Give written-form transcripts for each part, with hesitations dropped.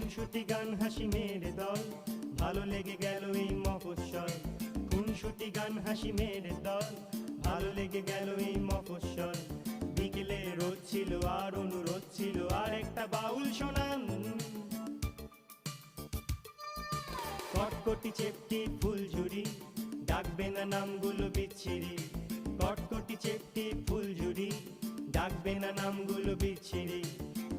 খুনসুটি গান হাসি মেরে দল, ভালো লেগে গেল এই মফস্বল। খুনসুটি গান হাসি মেরে দল, ভালো লেগে গেল এই মফস্বল। বিকেলে রোদ ছিল আর অনুরোধ ছিল আর একটা বাউল শোনান। কটকটি চেপটি ফুলঝুরি, ডাকবে না নামগুলো বিচ্ছিরি। কটকটি চেপটি ফুলঝুরি, ডাকবে না নামগুলো বিচ্ছিরি।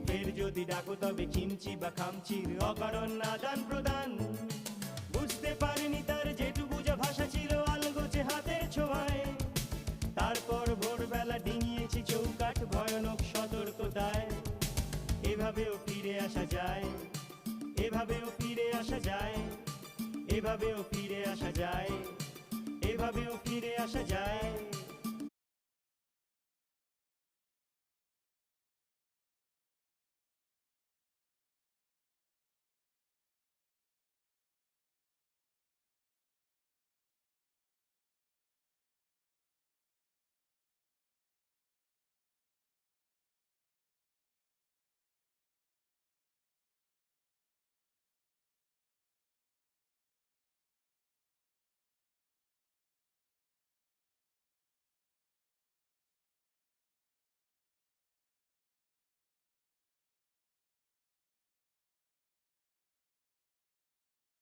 ফের যদি ডাকো তবে খিমচি বা খামচির অকারণ আদান প্রদান। বুঝতে পারিনি তার যেটুকু যা ভাষা ছিল আলগোছে হাতের ছোঁয়ায়। তারপর ভোরবেলা ডিঙিয়েছি চৌকাঠ ভয়ানক সতর্কতায়। এভাবেও ফিরে আসা যায়, এভাবেও ফিরে আসা যায়, এভাবেও ফিরে আসা যায়, এভাবেও ফিরে আসা যায়।